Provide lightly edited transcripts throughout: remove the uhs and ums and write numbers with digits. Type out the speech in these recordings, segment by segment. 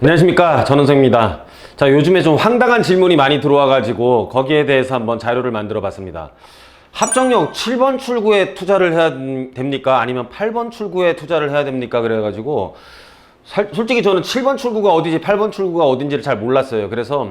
안녕하십니까, 전은성입니다. 자, 요즘에 좀 황당한 질문이 많이 들어와가지고 거기에 대해서 한번 자료를 만들어 봤습니다. 합정역 7번 출구에 투자를 해야 됩니까? 아니면 8번 출구에 투자를 해야 됩니까? 그래가지고 솔직히 저는 7번 출구가 어디지 8번 출구가 어딘지를 잘 몰랐어요. 그래서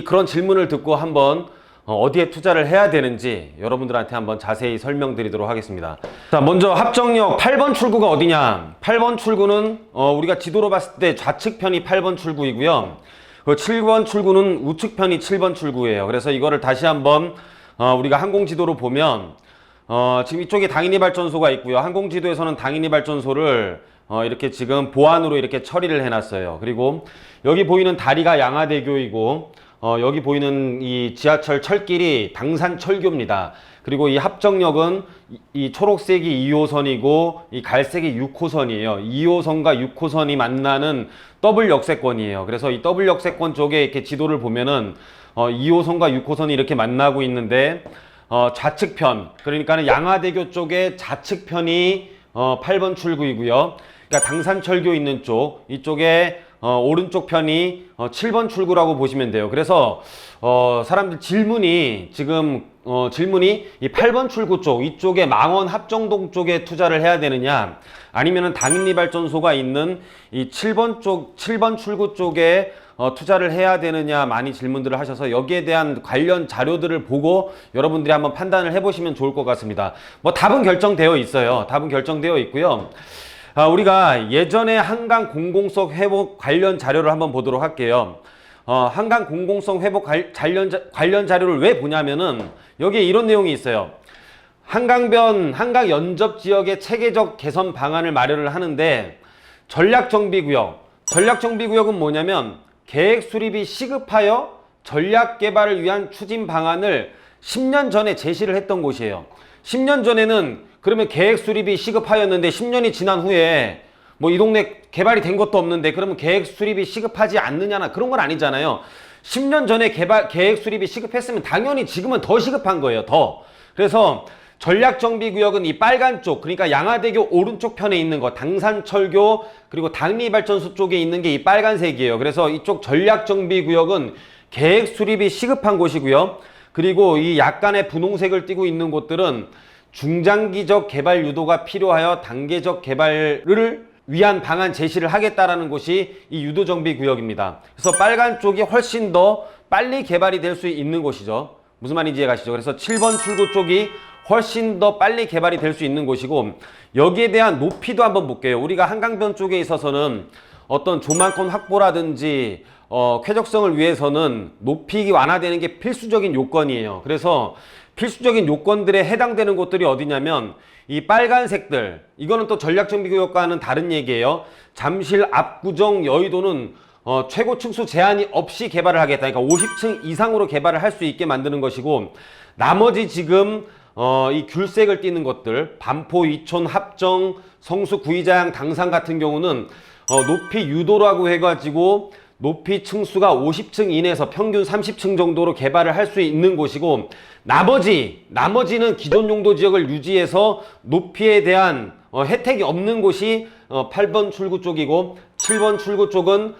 그런 질문을 듣고 한번 어디에 투자를 해야 되는지 여러분들한테 한번 자세히 설명드리도록 하겠습니다. 자, 먼저 합정역 8번 출구가 어디냐? 8번 출구는 우리가 지도로 봤을 때 좌측편이 8번 출구이고요. 그 7번 출구는 우측편이 7번 출구예요. 그래서 이거를 다시 한번 우리가 항공지도로 보면 지금 이쪽에 당인이 발전소가 있고요. 항공지도에서는 당인이 발전소를 이렇게 지금 보안으로 이렇게 처리를 해놨어요. 그리고 여기 보이는 다리가 양화대교이고 여기 보이는 이 지하철 철길이 당산철교입니다. 그리고 이 합정역은 이 초록색이 2호선이고 이 갈색이 6호선이에요. 2호선과 6호선이 만나는 더블 역세권이에요. 그래서 이 더블 역세권 쪽에 이렇게 지도를 보면은 2호선과 6호선이 이렇게 만나고 있는데 좌측편, 그러니까는 양화대교 쪽에 좌측편이 8번 출구이고요. 그러니까 당산철교 있는 쪽, 이쪽에 오른쪽 편이 7번 출구라고 보시면 돼요. 그래서 사람들 질문이 지금 질문이 이 8번 출구 쪽, 이쪽에 망원 합정동 쪽에 투자를 해야 되느냐, 아니면은 당인리 발전소가 있는 이 7번 출구 쪽에 투자를 해야 되느냐 많이 질문들을 하셔서 여기에 대한 관련 자료들을 보고 여러분들이 한번 판단을 해보시면 좋을 것 같습니다. 뭐 답은 결정되어 있어요. 답은 결정되어 있고요. 우리가 예전에 한강 공공성 회복 관련 자료를 한번 보도록 할게요. 한강 공공성 회복 관련 자료를 왜 보냐면은 여기에 이런 내용이 있어요. 한강 연접 지역의 체계적 개선 방안을 마련을 하는데 전략정비구역은 뭐냐면 계획 수립이 시급하여 전략 개발을 위한 추진 방안을 10년 전에 제시를 했던 곳이에요. 10년 전에는 그러면 계획 수립이 시급하였는데 10년이 지난 후에 뭐 이 동네 개발이 된 것도 없는데 그러면 계획 수립이 시급하지 않느냐나 그런 건 아니잖아요. 10년 전에 계획 수립이 시급했으면 당연히 지금은 더 시급한 거예요. 더. 그래서 전략정비구역은 이 빨간 쪽, 그러니까 양화대교 오른쪽 편에 있는 거, 당산철교 그리고 당리발전소 쪽에 있는 게 이 빨간색이에요. 그래서 이쪽 전략정비구역은 계획 수립이 시급한 곳이고요. 그리고 이 약간의 분홍색을 띠고 있는 곳들은 중장기적 개발 유도가 필요하여 단계적 개발을 위한 방안 제시를 하겠다라는 곳이 이 유도정비구역입니다. 그래서 빨간 쪽이 훨씬 더 빨리 개발이 될 수 있는 곳이죠. 무슨 말인지 이해가시죠? 그래서 7번 출구 쪽이 훨씬 더 빨리 개발이 될 수 있는 곳이고, 여기에 대한 높이도 한번 볼게요. 우리가 한강변 쪽에 있어서는 어떤 조망권 확보라든지 쾌적성을 위해서는 높이 완화되는 게 필수적인 요건이에요. 그래서 필수적인 요건들에 해당되는 곳들이 어디냐면 이 빨간색들, 이거는 또 전략정비구역과는 다른 얘기예요. 잠실, 압구정, 여의도는 최고 층수 제한이 없이 개발을 하겠다. 그러니까 50층 이상으로 개발을 할 수 있게 만드는 것이고, 나머지 지금 이 귤색을 띠는 것들, 반포, 이촌, 합정, 성수, 구이자양, 당산 같은 경우는 높이 유도라고 해가지고 높이 층수가 50층 이내에서 평균 30층 정도로 개발을 할 수 있는 곳이고, 나머지는 기존 용도 지역을 유지해서 높이에 대한 혜택이 없는 곳이 8번 출구 쪽이고, 7번 출구 쪽은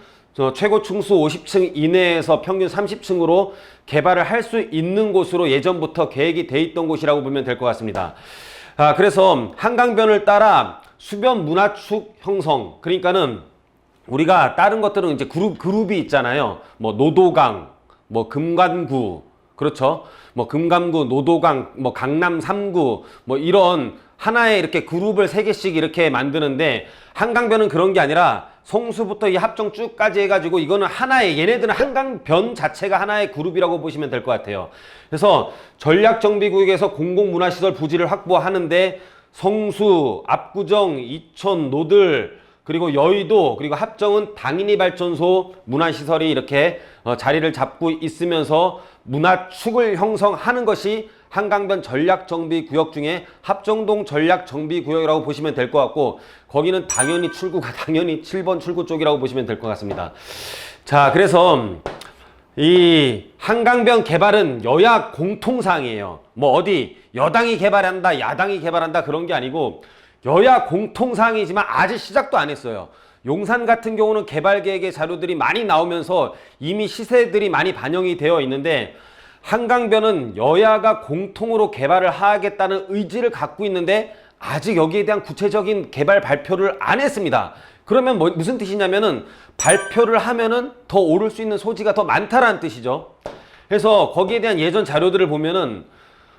최고 층수 50층 이내에서 평균 30층으로 개발을 할 수 있는 곳으로 예전부터 계획이 돼 있던 곳이라고 보면 될 것 같습니다. 그래서 한강변을 따라 수변 문화축 형성, 그러니까는 우리가 다른 것들은 이제 그룹이 있잖아요. 뭐 노도강, 뭐 금관구, 그렇죠? 뭐 금감구, 노도강, 뭐 강남 3구, 뭐 이런 하나의 이렇게 그룹을 3개씩 이렇게 만드는데, 한강변은 그런 게 아니라 성수부터 이 합정 쭉까지 해가지고 이거는 하나의, 얘네들은 한강변 자체가 하나의 그룹이라고 보시면 될 것 같아요. 그래서 전략정비구역에서 공공문화시설 부지를 확보하는데 성수, 압구정, 이촌, 노들, 그리고 여의도, 그리고 합정은 당인이 발전소 문화시설이 이렇게 자리를 잡고 있으면서 문화축을 형성하는 것이 한강변 전략정비구역 중에 합정동 전략정비구역이라고 보시면 될 것 같고, 거기는 당연히 출구가 당연히 7번 출구 쪽이라고 보시면 될 것 같습니다. 자, 그래서 이 한강변 개발은 여야 공통사항이에요. 뭐 어디 여당이 개발한다, 야당이 개발한다 그런 게 아니고 여야 공통사항이지만 아직 시작도 안 했어요. 용산 같은 경우는 개발 계획의 자료들이 많이 나오면서 이미 시세들이 많이 반영이 되어 있는데, 한강변은 여야가 공통으로 개발을 하겠다는 의지를 갖고 있는데 아직 여기에 대한 구체적인 개발 발표를 안 했습니다. 그러면 무슨 뜻이냐면은 발표를 하면은 더 오를 수 있는 소지가 더 많다라는 뜻이죠. 그래서 거기에 대한 예전 자료들을 보면은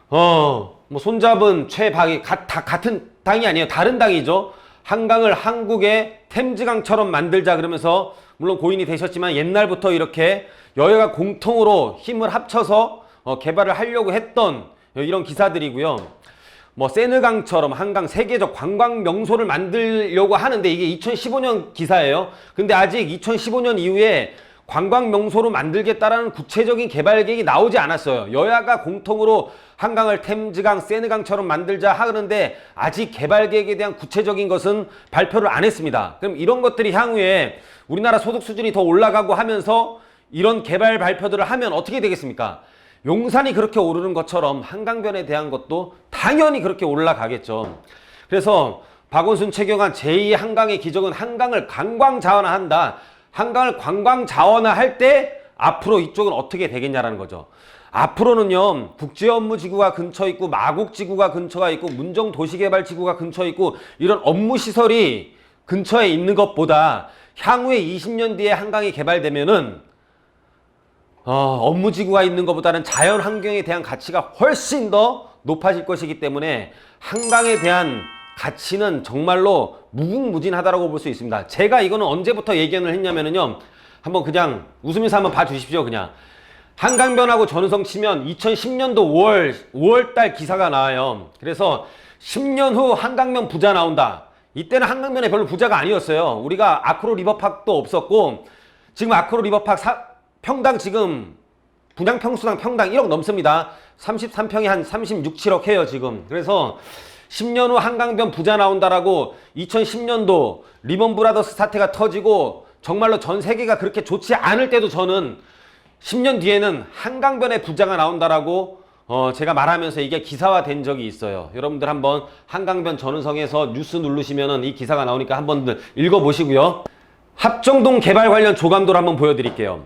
뭐 손잡은 최박이 다 같은 당이 아니에요. 다른 당이죠. 한강을 한국의 템즈강처럼 만들자 그러면서, 물론 고인이 되셨지만 옛날부터 이렇게 여야가 공통으로 힘을 합쳐서 개발을 하려고 했던 이런 기사들이고요. 뭐 세느강처럼 한강 세계적 관광 명소를 만들려고 하는데 이게 2015년 기사예요. 근데 아직 2015년 이후에 관광 명소로 만들겠다라는 구체적인 개발 계획이 나오지 않았어요. 여야가 공통으로 한강을 템즈강, 세느강처럼 만들자 하는데 아직 개발 계획에 대한 구체적인 것은 발표를 안 했습니다. 그럼 이런 것들이 향후에 우리나라 소득 수준이 더 올라가고 하면서 이런 개발 발표들을 하면 어떻게 되겠습니까? 용산이 그렇게 오르는 것처럼 한강변에 대한 것도 당연히 그렇게 올라가겠죠. 그래서 박원순 최경환 제2 한강의 기적은 한강을 관광 자원화한다. 한강을 관광 자원화할 때 앞으로 이쪽은 어떻게 되겠냐라는 거죠. 앞으로는요, 국제업무지구가 근처에 있고 마곡지구가 근처가 있고 문정도시개발지구가 근처에 있고 이런 업무시설이 근처에 있는 것보다 향후에 20년 뒤에 한강이 개발되면은 업무지구가 있는 것보다는 자연환경에 대한 가치가 훨씬 더 높아질 것이기 때문에 한강에 대한 가치는 정말로 무궁무진하다고 볼 수 있습니다. 제가 이거는 언제부터 예견을 했냐면요, 한번 그냥 웃으면서 한번 봐주십시오. 그냥 한강변하고 전우성 치면 2010년도 5월달 기사가 나와요. 그래서 10년 후 한강변 부자 나온다. 이때는 한강변에 별로 부자가 아니었어요. 우리가 아크로 리버파크도 없었고, 지금 아크로 리버파크 평당 지금 분양 평수당 평당 1억 넘습니다. 33평이 한 36, 7억 해요 지금. 그래서 10년 후 한강변 부자 나온다라고 2010년도 리먼 브라더스 사태가 터지고 정말로 전 세계가 그렇게 좋지 않을 때도 저는 10년 뒤에는 한강변에 부자가 나온다라고 제가 말하면서 이게 기사화된 적이 있어요. 여러분들 한번 한강변 전우성에서 뉴스 누르시면은 이 기사가 나오니까 한번 읽어보시고요. 합정동 개발 관련 조감도를 한번 보여드릴게요.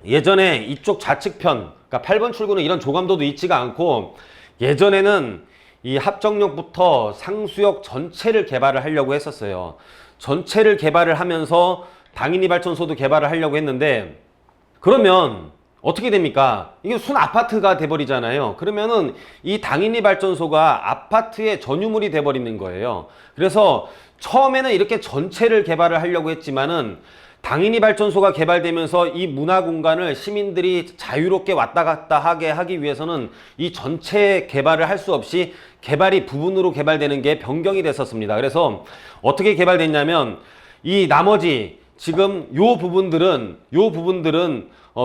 예전에 이쪽 좌측편, 그러니까 8번 출구는 이런 조감도도 있지가 않고, 예전에는 이 합정역부터 상수역 전체를 개발을 하려고 했었어요. 전체를 개발을 하면서 당인이 발전소도 개발을 하려고 했는데, 그러면 어떻게 됩니까? 이게 순 아파트가 돼버리잖아요. 그러면은 이 당인이 발전소가 아파트의 전유물이 돼버리는 거예요. 그래서 처음에는 이렇게 전체를 개발을 하려고 했지만은 당인이 발전소가 개발되면서 이 문화 공간을 시민들이 자유롭게 왔다 갔다 하게 하기 위해서는 이 전체 개발을 할 수 없이 개발이 부분으로 개발되는 게 변경이 됐었습니다. 그래서 어떻게 개발됐냐면 이 나머지 지금 요 부분들은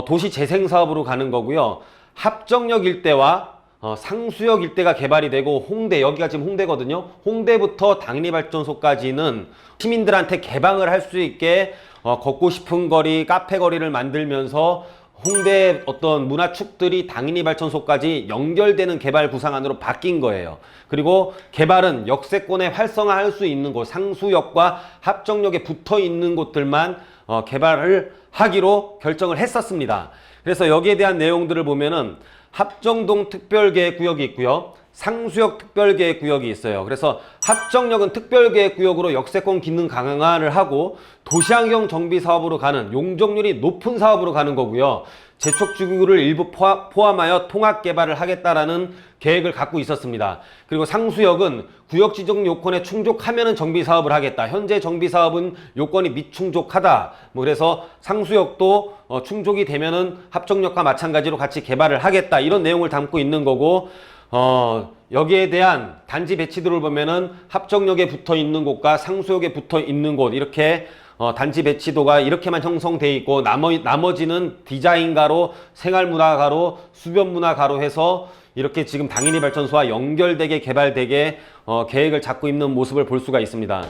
도시 재생 사업으로 가는 거고요. 합정역 일대와 상수역 일대가 개발이 되고 홍대, 여기가 지금 홍대거든요. 홍대부터 당인이 발전소까지는 시민들한테 개방을 할 수 있게 걷고 싶은 거리, 카페 거리를 만들면서 홍대 어떤 문화축들이 당인이 발전소까지 연결되는 개발 구상안으로 바뀐 거예요. 그리고 개발은 역세권에 활성화할 수 있는 곳, 상수역과 합정역에 붙어 있는 곳들만 개발을 하기로 결정을 했었습니다. 그래서 여기에 대한 내용들을 보면은 합정동 특별계획구역이 있고요. 상수역 특별계획구역이 있어요. 그래서 합정역은 특별계획구역으로 역세권 기능 강화를 하고 도시환경 정비 사업으로 가는, 용적률이 높은 사업으로 가는 거고요. 재촉지구를 일부 포함하여 통합개발을 하겠다라는 계획을 갖고 있었습니다. 그리고 상수역은 구역지정 요건에 충족하면은 정비사업을 하겠다. 현재 정비사업은 요건이 미충족하다. 그래서 상수역도 충족이 되면은 합정역과 마찬가지로 같이 개발을 하겠다. 이런 내용을 담고 있는 거고, 여기에 대한 단지 배치도를 보면은 합정역에 붙어 있는 곳과 상수역에 붙어 있는 곳, 이렇게 단지 배치도가 이렇게만 형성돼 있고, 나머지는 디자인가로, 생활문화가로, 수변문화가로 해서 이렇게 지금 당인이 발전소와 연결되게 개발되게 계획을 잡고 있는 모습을 볼 수가 있습니다.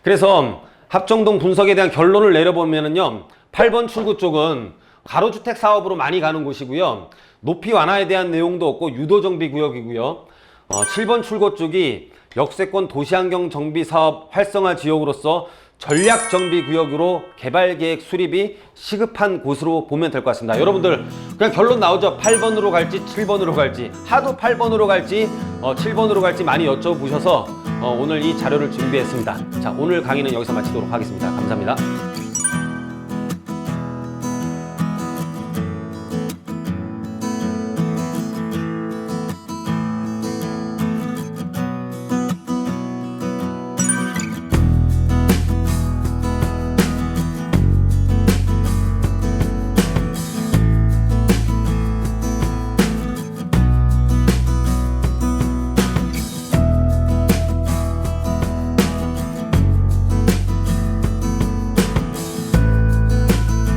그래서 합정동 분석에 대한 결론을 내려보면은요, 8번 출구 쪽은 가로주택 사업으로 많이 가는 곳이고요. 높이 완화에 대한 내용도 없고 유도정비 구역이고요. 7번 출구 쪽이 역세권 도시환경 정비 사업 활성화 지역으로서 전략 정비 구역으로 개발 계획 수립이 시급한 곳으로 보면 될 것 같습니다. 여러분들 그냥 결론 나오죠. 8번으로 갈지 7번으로 갈지, 하도 8번으로 갈지 7번으로 갈지 많이 여쭤보셔서 오늘 이 자료를 준비했습니다. 자, 오늘 강의는 여기서 마치도록 하겠습니다. 감사합니다.